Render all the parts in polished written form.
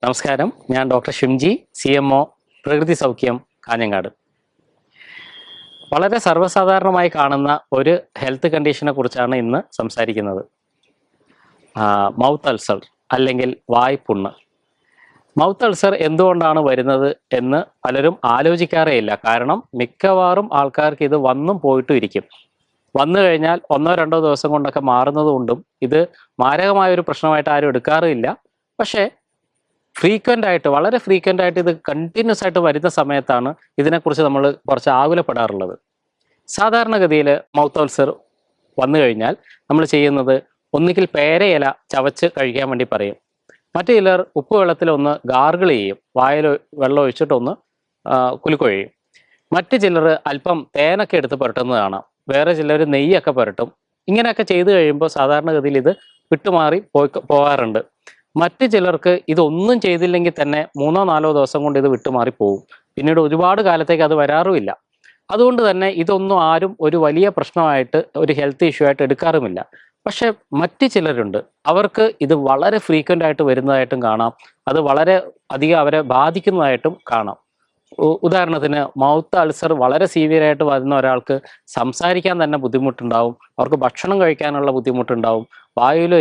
നമസ്കാരം, ഞാൻ doctor Shimji, CMO, പ്രകൃതി സൗഖ്യം, കാഞ്ഞങ്ങാട്. വളരെ സർവ്വസാധാരണമായി കാണുന്ന ഒരു ഹെൽത്ത് കണ്ടീഷനെ കുറിച്ചാണ് ഇന്ന് സംസാരിക്കുന്നത്. മൗത്ത് അൾസർ അല്ലെങ്കിൽ വായ്പുണ്ണ്. മൗത്ത് അൾസർ എന്തുകൊണ്ടാണ് വരുന്നത് എന്ന് പലരും ആലോചിക്കാറേ ഇല്ല. കാരണം മിക്കവാറും ആൾക്കാർക്ക് ഇത് വന്നും പോയിട്ടും ഇരിക്കും. വന്നു കഴിഞ്ഞാൽ 1-2 ദിവസം കൊണ്ടൊക്കെ മാറുന്നത് കൊണ്ടും ഇത് മാരകമായൊരു പ്രശ്നമായിട്ട് ആരും എടുക്കാറില്ല. പക്ഷേ വളരെ ഫ്രീക്വൻ്റ് ആയിട്ട് ഇത് കണ്ടിന്യൂസ് ആയിട്ട് വരുന്ന സമയത്താണ് ഇതിനെക്കുറിച്ച് നമ്മൾ കുറച്ച് ആകുലപ്പെടാറുള്ളത്. സാധാരണഗതിയിൽ മൗത്ത് അൾസർ വന്നു കഴിഞ്ഞാൽ നമ്മൾ ചെയ്യുന്നത് ഒന്നുകിൽ പേരയില ചവച്ച് കഴിക്കാൻ വേണ്ടി പറയും. മറ്റു ചിലർ ഉപ്പ് വെള്ളത്തിലൊന്ന് ഗാർഗിൾ ചെയ്യും, വായിൽ വെള്ളം ഒഴിച്ചിട്ടൊന്ന് കുലുക്കൊഴിയും. മറ്റു ചിലർ അല്പം തേനൊക്കെ എടുത്ത് പുരട്ടുന്നത് കാണാം. വേറെ ചിലർ നെയ്യൊക്കെ പുരട്ടും. ഇങ്ങനെയൊക്കെ ചെയ്തു കഴിയുമ്പോൾ സാധാരണഗതിയിൽ ഇത് വിട്ടുമാറി പോകാറുണ്ട്. മറ്റു ചിലർക്ക് ഇതൊന്നും ചെയ്തില്ലെങ്കിൽ തന്നെ 3-4 ദിവസം കൊണ്ട് ഇത് വിട്ടുമാറി പോകും. പിന്നീട് ഒരുപാട് കാലത്തേക്ക് അത് വരാറുമില്ല. അതുകൊണ്ട് തന്നെ ഇതൊന്നും ആരും ഒരു വലിയ പ്രശ്നമായിട്ട്, ഒരു ഹെൽത്ത് ഇഷ്യൂ ആയിട്ട് എടുക്കാറുമില്ല. പക്ഷെ മറ്റു ചിലരുണ്ട്, അവർക്ക് ഇത് വളരെ ഫ്രീക്വൻ്റ് ആയിട്ട് വരുന്നതായിട്ടും കാണാം. അത് വളരെ അധികം അവരെ ബാധിക്കുന്നതായിട്ടും കാണാം. ഉദാഹരണത്തിന് മൗത്ത് അൾസർ വളരെ സീവിയറായിട്ട് വരുന്ന ഒരാൾക്ക് സംസാരിക്കാൻ തന്നെ ബുദ്ധിമുട്ടുണ്ടാവും. അവർക്ക് ഭക്ഷണം കഴിക്കാനുള്ള ബുദ്ധിമുട്ടുണ്ടാവും. വായുവിൽ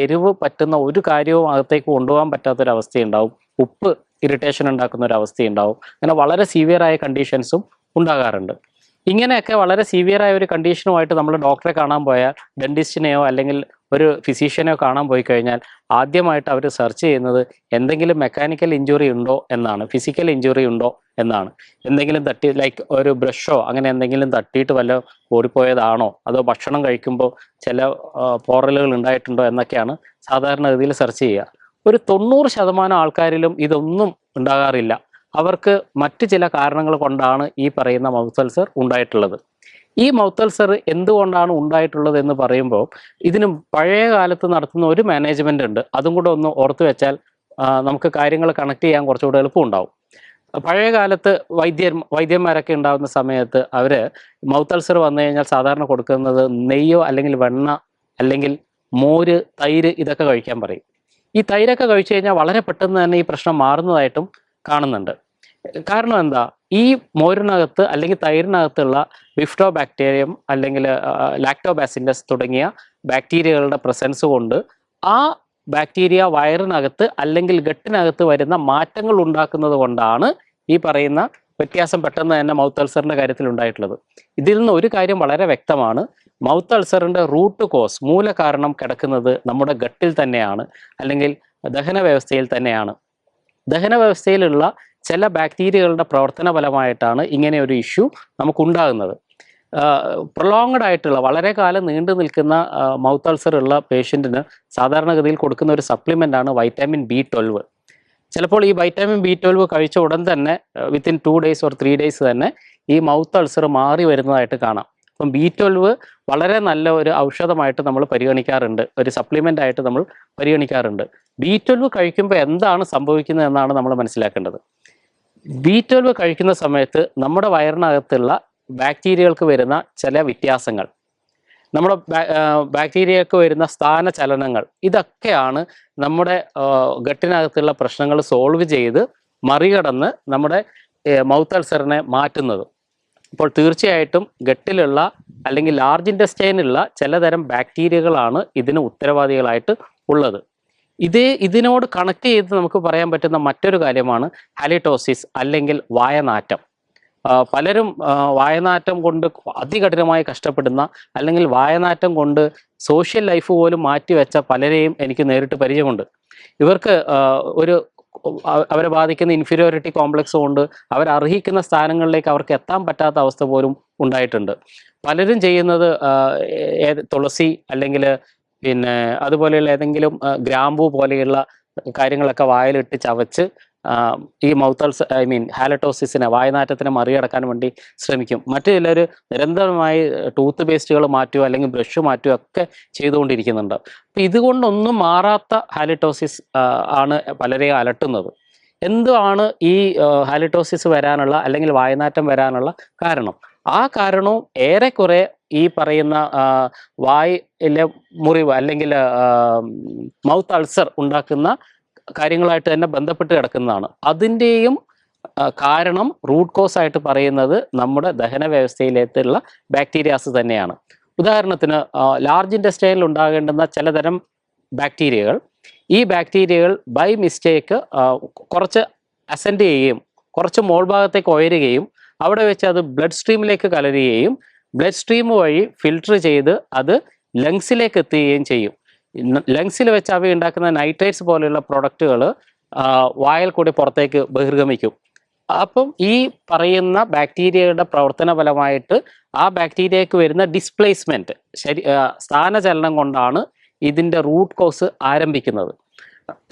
എരിവ് പറ്റുന്ന ഒരു കാര്യവും അകത്തേക്ക് കൊണ്ടുപോകാൻ പറ്റാത്തൊരവസ്ഥയുണ്ടാവും. ഉപ്പ് ഇറിറ്റേഷൻ ഉണ്ടാക്കുന്ന ഒരു അവസ്ഥയുണ്ടാവും. അങ്ങനെ വളരെ സീവിയറായ കണ്ടീഷൻസും ഉണ്ടാകാറുണ്ട്. ഇങ്ങനെയൊക്കെ വളരെ സീവിയറായ ഒരു കണ്ടീഷനുമായിട്ട് നമ്മൾ ഡോക്ടറെ കാണാൻ പോയാൽ, ഡെന്റിസ്റ്റിനെയോ അല്ലെങ്കിൽ ഒരു ഫിസീഷ്യനെയോ കാണാൻ പോയി കഴിഞ്ഞാൽ ആദ്യമായിട്ട് അവർ സെർച്ച് ചെയ്യുന്നത് എന്തെങ്കിലും മെക്കാനിക്കൽ ഇഞ്ചുറി ഉണ്ടോ എന്നാണ്, ഫിസിക്കൽ ഇഞ്ചുറി ഉണ്ടോ എന്നാണ്. എന്തെങ്കിലും ലൈക്ക് ഒരു ബ്രഷോ അങ്ങനെ എന്തെങ്കിലും തട്ടിയിട്ട് വല്ല ഓടിപ്പോയതാണോ, അതോ ഭക്ഷണം കഴിക്കുമ്പോൾ ചില പോറലുകൾ ഉണ്ടായിട്ടുണ്ടോ എന്നൊക്കെയാണ് സാധാരണഗതിയിൽ സെർച്ച് ചെയ്യുക. ഒരു 90% ആൾക്കാരിലും ഇതൊന്നും ഉണ്ടാകാറില്ല. അവർക്ക് മറ്റ് ചില കാരണങ്ങൾ കൊണ്ടാണ് ഈ പറയുന്ന മൗത്ത് അൾസർ ഉണ്ടായിട്ടുള്ളത്. ഈ മൗത്ത് അൾസർ എന്തുകൊണ്ടാണ് ഉണ്ടായിട്ടുള്ളത് എന്ന് പറയുമ്പോൾ ഇതിന് പഴയ കാലത്ത് നടത്തുന്ന ഒരു മാനേജ്മെന്റ് ഉണ്ട്. അതും കൂടെ ഒന്ന് ഓർത്തു വെച്ചാൽ നമുക്ക് കാര്യങ്ങൾ കണക്ട് ചെയ്യാൻ കുറച്ചുകൂടെ എളുപ്പമുണ്ടാവും. പഴയ കാലത്ത് വൈദ്യന്മാരൊക്കെ ഉണ്ടാകുന്ന സമയത്ത് അവര് മൗത്ത് അൾസർ വന്നു കഴിഞ്ഞാൽ സാധാരണ കൊടുക്കുന്നത് നെയ്യോ അല്ലെങ്കിൽ വെണ്ണ അല്ലെങ്കിൽ മോര്, തൈര് ഇതൊക്കെ കഴിക്കാൻ പറയും. ഈ തൈരൊക്കെ കഴിച്ചു കഴിഞ്ഞാൽ വളരെ പെട്ടെന്ന് തന്നെ ഈ പ്രശ്നം മാറുന്നതായിട്ടും കാണുന്നുണ്ട്. കാരണം എന്താ, ഈ മോരിനകത്ത് അല്ലെങ്കിൽ തൈരിനകത്തുള്ള വിഫ്റ്റോ ബാക്ടീരിയം അല്ലെങ്കിൽ ലാക്ടോബാസില്ലസ് തുടങ്ങിയ ബാക്ടീരിയകളുടെ പ്രസൻസ് കൊണ്ട് ആ ബാക്ടീരിയ വയറിനകത്ത് അല്ലെങ്കിൽ ഗട്ടിനകത്ത് വരുന്ന മാറ്റങ്ങൾ ഉണ്ടാക്കുന്നത് കൊണ്ടാണ് ഈ പറയുന്ന വ്യത്യാസം പെട്ടെന്ന് തന്നെ മൗത്ത് അൾസറിന്റെ കാര്യത്തിൽ ഉണ്ടായിട്ടുള്ളത്. ഇതിൽ നിന്ന് ഒരു കാര്യം വളരെ വ്യക്തമാണ്. മൗത്ത് അൾസറിന്റെ റൂട്ട് കോസ്, മൂലകാരണം കിടക്കുന്നത് നമ്മുടെ ഗട്ടിൽ തന്നെയാണ്, അല്ലെങ്കിൽ ദഹന വ്യവസ്ഥയിൽ തന്നെയാണ്. ദഹന വ്യവസ്ഥയിലുള്ള ചില ബാക്ടീരിയകളുടെ പ്രവർത്തന ഫലമായിട്ടാണ് ഇങ്ങനെ ഒരു ഇഷ്യൂ നമുക്കുണ്ടാകുന്നത്. പ്രൊലോങ്ഡ് ആയിട്ടുള്ള വളരെ കാലം നീണ്ടു നിൽക്കുന്ന മൗത്ത് അൾസർ ഉള്ള പേഷ്യൻറ്റിന് സാധാരണഗതിയിൽ കൊടുക്കുന്ന ഒരു സപ്ലിമെൻ്റ് ആണ് വൈറ്റാമിൻ B12. ചിലപ്പോൾ ഈ വൈറ്റാമിൻ B12 കഴിച്ച ഉടൻ തന്നെ വിത്തിൻ 2 days or 3 days തന്നെ ഈ മൗത്ത് അൾസർ മാറി വരുന്നതായിട്ട് കാണാം. അപ്പം B12 വളരെ നല്ല ഒരു ഔഷധമായിട്ട് നമ്മൾ പരിഗണിക്കാറുണ്ട്, ഒരു സപ്ലിമെൻ്റ് ആയിട്ട് നമ്മൾ പരിഗണിക്കാറുണ്ട്. B12 കഴിക്കുമ്പോൾ എന്താണ് സംഭവിക്കുന്നത് എന്നാണ് നമ്മൾ മനസ്സിലാക്കേണ്ടത്. B12 കഴിക്കുന്ന സമയത്ത് നമ്മുടെ വയറിനകത്തുള്ള ബാക്ടീരിയകൾക്ക് വരുന്ന ചില വ്യത്യാസങ്ങൾ, നമ്മുടെ ബാക്ടീരിയക്ക് വരുന്ന സ്ഥാനചലനങ്ങൾ, ഇതൊക്കെയാണ് നമ്മുടെ ഗട്ടിനകത്തുള്ള പ്രശ്നങ്ങൾ സോൾവ് ചെയ്ത് മറികടന്ന് നമ്മുടെ മൗത്ത് അൾസറിനെ മാറ്റുന്നത്. അപ്പോൾ തീർച്ചയായിട്ടും ഗട്ടിലുള്ള അല്ലെങ്കിൽ ലാർജ് ഇൻറ്റസ്റ്റൈനുള്ള ചിലതരം ബാക്ടീരിയകളാണ് ഇതിന് ഉത്തരവാദികളായിട്ട് ഉള്ളത്. ഇതിനോട് കണക്ട് ചെയ്ത് നമുക്ക് പറയാൻ പറ്റുന്ന മറ്റൊരു കാര്യമാണ് ഹാലിറ്റോസിസ് അല്ലെങ്കിൽ വായനാറ്റം. പലരും വായനാറ്റം കൊണ്ട് അതികഠിനമായി കഷ്ടപ്പെടുന്ന, അല്ലെങ്കിൽ വായനാറ്റം കൊണ്ട് സോഷ്യൽ ലൈഫ് പോലും മാറ്റിവെച്ച പലരെയും എനിക്ക് നേരിട്ട് പരിചയമുണ്ട്. ഇവർക്ക് അവരെ ബാധിക്കുന്ന ഇൻഫീരിയോറിറ്റി കോംപ്ലക്സ് കൊണ്ട് അവരർഹിക്കുന്ന സ്ഥാനങ്ങളിലേക്ക് അവർക്ക് എത്താൻ പറ്റാത്ത അവസ്ഥ പോലും ഉണ്ടായിട്ടുണ്ട്. പലരും ചെയ്യുന്നത് തുളസി അല്ലെങ്കിൽ പിന്നെ അതുപോലെയുള്ള ഏതെങ്കിലും ഗ്രാമ്പൂ പോലെയുള്ള കാര്യങ്ങളൊക്കെ വായിലിട്ട് ചവച്ച് ഈ മൗത്ത് അൾസർ ഹാലറ്റോസിസിനെ, വായനാറ്റത്തിനെ മറികടക്കാൻ വേണ്ടി ശ്രമിക്കും. മറ്റു ചിലർ നിരന്തരമായി ടൂത്ത് പേസ്റ്റുകൾ മാറ്റുക അല്ലെങ്കിൽ ബ്രഷ് മാറ്റുക ഒക്കെ ചെയ്തുകൊണ്ടിരിക്കുന്നുണ്ട്. അപ്പം ഇതുകൊണ്ടൊന്നും മാറാത്ത ഹാലിറ്റോസിസ് ആണ് പലരെയും അലട്ടുന്നത്. എന്താണ് ഈ ഹാലിറ്റോസിസ് വരാനുള്ള അല്ലെങ്കിൽ വായനാറ്റം വരാനുള്ള കാരണം? ആ കാരണവും ഏറെക്കുറെ ഈ പറയുന്ന വായിലെ മുറിവ് അല്ലെങ്കിൽ മൗത്ത് അൾസർ ഉണ്ടാക്കുന്ന കാര്യങ്ങളായിട്ട് തന്നെ ബന്ധപ്പെട്ട് കിടക്കുന്നതാണ്. അതിൻ്റെയും കാരണം റൂട്ട് കോസ് ആയിട്ട് പറയുന്നത് നമ്മുടെ ദഹന വ്യവസ്ഥയിലേക്കുള്ള ബാക്ടീരിയാസ് തന്നെയാണ്. ഉദാഹരണത്തിന് ലാർജ് ഇൻറ്റസ്റ്റൈനിൽ ഉണ്ടാകേണ്ടുന്ന ചിലതരം ബാക്ടീരിയകൾ, ഈ ബാക്ടീരിയകൾ ബൈ മിസ്റ്റേക്ക് കുറച്ച് അസെൻഡ് ചെയ്യുകയും കുറച്ച് മോൾ ഭാഗത്തേക്ക് ഉയരുകയും അവിടെ വെച്ച് അത് ബ്ലഡ് സ്ട്രീമിലേക്ക് കലരുകയും ബ്ലഡ് സ്ട്രീം വഴി ഫിൽട്ടർ ചെയ്ത് അത് ലങ്സിലേക്ക് എത്തുകയും ചെയ്യും. ലങ്സിൽ വെച്ച് അവ ഉണ്ടാക്കുന്ന നൈട്രേറ്റ്സ് പോലെയുള്ള പ്രൊഡക്റ്റുകൾ വായിൽ കൂടി പുറത്തേക്ക് ബഹിർഗമിക്കും. അപ്പം ഈ പറയുന്ന ബാക്ടീരിയയുടെ പ്രവർത്തന ഫലമായിട്ട് ആ ബാക്ടീരിയക്ക് വരുന്ന ഡിസ്പ്ലേസ്മെന്റ് സ്ഥാനചലനം കൊണ്ടാണ് ഇതിൻ്റെ റൂട്ട് കോസ് ആരംഭിക്കുന്നത്.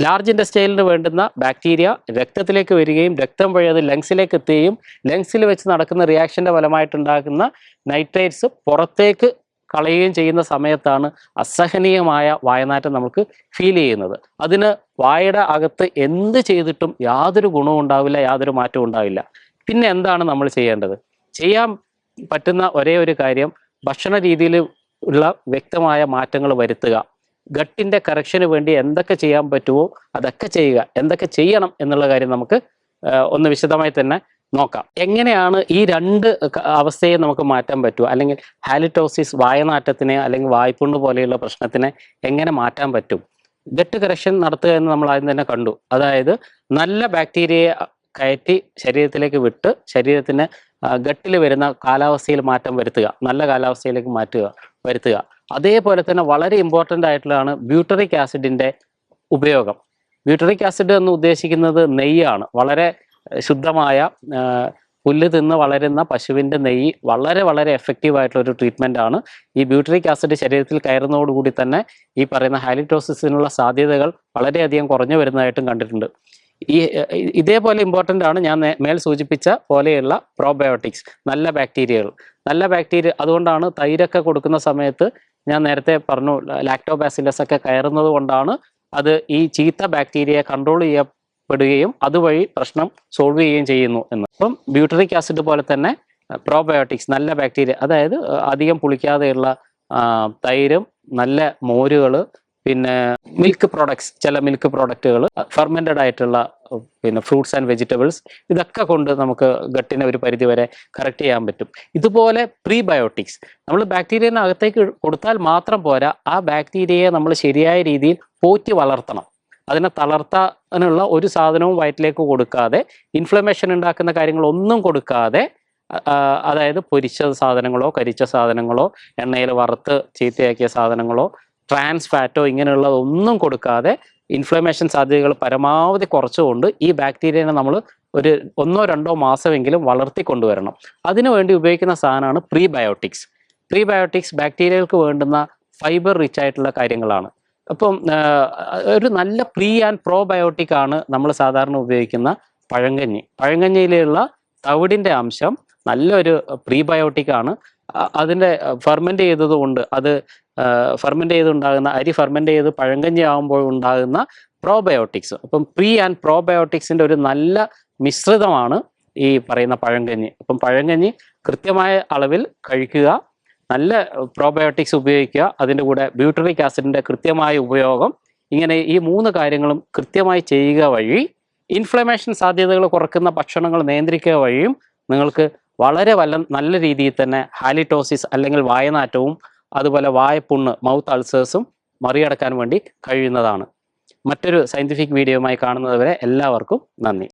ലാർജ് ഇൻറ്റസ്റ്റൈനിന് വേണ്ടുന്ന ബാക്ടീരിയ രക്തത്തിലേക്ക് വരികയും രക്തം വഴി അത് ലങ്സിലേക്ക് എത്തുകയും ലങ്സിൽ വെച്ച് നടക്കുന്ന റിയാക്ഷൻ്റെ ഫലമായിട്ടുണ്ടാകുന്ന നൈട്രേറ്റ്സ് പുറത്തേക്ക് കളയുകയും ചെയ്യുന്ന സമയത്താണ് അസഹനീയമായ വായനാറ്റം നമുക്ക് ഫീൽ ചെയ്യുന്നത്. അതിന് വായുടെ അകത്ത് എന്ത് ചെയ്തിട്ടും യാതൊരു ഗുണവും ഉണ്ടാവില്ല, യാതൊരു മാറ്റവും ഉണ്ടാവില്ല. പിന്നെ എന്താണ് നമ്മൾ ചെയ്യേണ്ടത്? ചെയ്യാൻ പറ്റുന്ന ഒരേ ഒരു കാര്യം ഭക്ഷണ രീതിയിൽ ഉള്ള വ്യക്തമായ മാറ്റങ്ങൾ വരുത്തുക. ഗട്ടിൻ്റെ കറക്ഷന് വേണ്ടി എന്തൊക്കെ ചെയ്യാൻ പറ്റുമോ അതൊക്കെ ചെയ്യുക. എന്തൊക്കെ ചെയ്യണം എന്നുള്ള കാര്യം നമുക്ക് ഒന്ന് വിശദമായി തന്നെ നോക്കാം. എങ്ങനെയാണ് ഈ രണ്ട് അവസ്ഥയെ നമുക്ക് മാറ്റാൻ പറ്റുമോ, അല്ലെങ്കിൽ ഹാലിറ്റോസിസ് വായനാറ്റത്തിനെ അല്ലെങ്കിൽ വായ്പുണ്ണ് പോലെയുള്ള പ്രശ്നത്തിനെ എങ്ങനെ മാറ്റാൻ പറ്റും? ഗട്ട് കറക്ഷൻ നടത്തുക എന്ന് നമ്മൾ ആദ്യം തന്നെ കണ്ടു. അതായത് നല്ല ബാക്ടീരിയയെ കയറ്റി ശരീരത്തിലേക്ക് വിട്ട് ശരീരത്തിന് ഗട്ടിൽ വരുന്ന കാലാവസ്ഥയിൽ മാറ്റം വരുത്തുക, നല്ല കാലാവസ്ഥയിലേക്ക് വരുത്തുക. അതേപോലെ തന്നെ വളരെ ഇമ്പോർട്ടൻ്റ് ആയിട്ടുള്ളതാണ് ബ്യൂട്ടറിക് ആസിഡിൻ്റെ ഉപയോഗം. ബ്യൂട്ടറിക് ആസിഡ് എന്ന് ഉദ്ദേശിക്കുന്നത് നെയ്യാണ്. വളരെ ശുദ്ധമായ പുല്ല് തിന്ന് വളരുന്ന പശുവിൻ്റെ നെയ്യ് വളരെ വളരെ എഫക്റ്റീവ് ആയിട്ടുള്ള ഒരു ട്രീറ്റ്മെൻ്റ് ആണ്. ഈ ബ്യൂട്ടറിക് ആസിഡ് ശരീരത്തിൽ കയറുന്നതോടുകൂടി തന്നെ ഈ പറയുന്ന ഹാലിറ്റോസിസിനുള്ള സാധ്യതകൾ വളരെയധികം കുറഞ്ഞു വരുന്നതായിട്ടും കണ്ടിട്ടുണ്ട്. ഇതേപോലെ ഇമ്പോർട്ടൻ്റ് ആണ് ഞാൻ മേൽ സൂചിപ്പിച്ച പോലെയുള്ള പ്രോബയോട്ടിക്സ്, നല്ല ബാക്ടീരിയകൾ. നല്ല ബാക്ടീരിയ അതുകൊണ്ടാണ് തൈരൊക്കെ കൊടുക്കുന്ന സമയത്ത് ഞാൻ നേരത്തെ പറഞ്ഞു ലാക്ടോബാസിലസ് ഒക്കെ കയറുന്നത് കൊണ്ടാണ് അത് ഈ ചീത്ത ബാക്ടീരിയയെ കൺട്രോൾ ചെയ്യപ്പെടുകയും അതുവഴി പ്രശ്നം സോൾവ് ചെയ്യുകയും ചെയ്യുന്നു എന്ന്. അപ്പം ബ്യൂട്ടറിക് ആസിഡ് പോലെ തന്നെ പ്രോബയോട്ടിക്സ്, നല്ല ബാക്ടീരിയ, അതായത് അധികം പുളിക്കാതെയുള്ള തൈരും നല്ല മോരുകൾ, പിന്നെ മിൽക്ക് പ്രോഡക്ട്സ്, ചില മിൽക്ക് പ്രോഡക്റ്റുകൾ, ഫെർമെൻറ്റഡ് ആയിട്ടുള്ള പിന്നെ ഫ്രൂട്ട്സ് ആൻഡ് വെജിറ്റബിൾസ്, ഇതൊക്കെ കൊണ്ട് നമുക്ക് ഗട്ടിനെ ഒരു പരിധി വരെ കറക്റ്റ് ചെയ്യാൻ പറ്റും. ഇതുപോലെ പ്രീബയോട്ടിക്സ് നമ്മൾ ബാക്ടീരിയനെ അകത്തേക്ക് കൊടുത്താൽ മാത്രം പോരാ, ആ ബാക്ടീരിയയെ നമ്മൾ ശരിയായ രീതിയിൽ പോറ്റി വളർത്തണം. അതിനെ തളർത്താനുള്ള ഒരു സാധനവും വയറ്റിലേക്ക് കൊടുക്കാതെ, ഇൻഫ്ലമേഷൻ ഉണ്ടാക്കുന്ന കാര്യങ്ങളൊന്നും കൊടുക്കാതെ, അതായത് പൊരിച്ച സാധനങ്ങളോ കരിച്ച സാധനങ്ങളോ എണ്ണയിൽ വറുത്ത് ചീത്തയാക്കിയ സാധനങ്ങളോ ട്രാൻസ് ഫാറ്റോ ഇങ്ങനെയുള്ളതൊന്നും കൊടുക്കാതെ ഇൻഫ്ലമേഷൻ സാധ്യതകൾ പരമാവധി കുറച്ചുകൊണ്ട് ഈ ബാക്ടീരിയനെ നമ്മൾ ഒരു 1-2 മാസമെങ്കിലും വളർത്തിക്കൊണ്ടുവരണം. അതിനുവേണ്ടി ഉപയോഗിക്കുന്ന സാധനമാണ് പ്രീബയോട്ടിക്സ്. പ്രീബയോട്ടിക്സ് ബാക്ടീരിയകൾക്ക് വേണ്ടുന്ന ഫൈബർ റിച്ച് ആയിട്ടുള്ള കാര്യങ്ങളാണ്. അപ്പം ഒരു നല്ല പ്രീ ആൻഡ് പ്രോബയോട്ടിക് ആണ് നമ്മൾ സാധാരണ ഉപയോഗിക്കുന്ന പഴങ്കഞ്ഞി. പഴങ്കഞ്ഞിയിലുള്ള തവിടിൻ്റെ അംശം നല്ലൊരു പ്രീബയോട്ടിക് ആണ്. അതിൻ്റെ ഫെർമെൻ്റ് ചെയ്തതുകൊണ്ട് അത് ഫെർമെൻ്റ് ചെയ്തുണ്ടാകുന്ന അരി ഫെർമെൻ്റ് ചെയ്ത് പഴങ്കഞ്ഞി ആകുമ്പോൾ ഉണ്ടാകുന്ന പ്രോബയോട്ടിക്സ്. അപ്പം പ്രീ ആൻഡ് പ്രോബയോട്ടിക്സിൻ്റെ ഒരു നല്ല മിശ്രിതമാണ് ഈ പറയുന്ന പഴങ്കഞ്ഞി. അപ്പം പഴങ്കഞ്ഞി കൃത്യമായ അളവിൽ കഴിക്കുക, നല്ല പ്രോബയോട്ടിക്സ് ഉപയോഗിക്കുക, അതിൻ്റെ കൂടെ ബ്യൂട്ടറിക് ആസിഡിൻ്റെ കൃത്യമായ ഉപയോഗം, ഇങ്ങനെ ഈ 3 കാര്യങ്ങളും കൃത്യമായി ചെയ്യുക വഴി ഇൻഫ്ലമേഷൻ സാധ്യതകൾ കുറയ്ക്കുന്ന ഭക്ഷണങ്ങൾ നിയന്ത്രിക്കുക വഴിയും നിങ്ങൾക്ക് വളരെ നല്ല രീതിയിൽ തന്നെ ഹാലിറ്റോസിസ് അല്ലെങ്കിൽ വായനാറ്റവും അതുപോലെ വായപ്പുണ്ണ് മൗത്ത് അൾസേഴ്സും മറികടക്കാൻ വേണ്ടി കഴിയുന്നതാണ്. മറ്റൊരു സയൻറ്റിഫിക് വീഡിയോയുമായി കാണുന്നതുവരെ എല്ലാവർക്കും നന്ദി.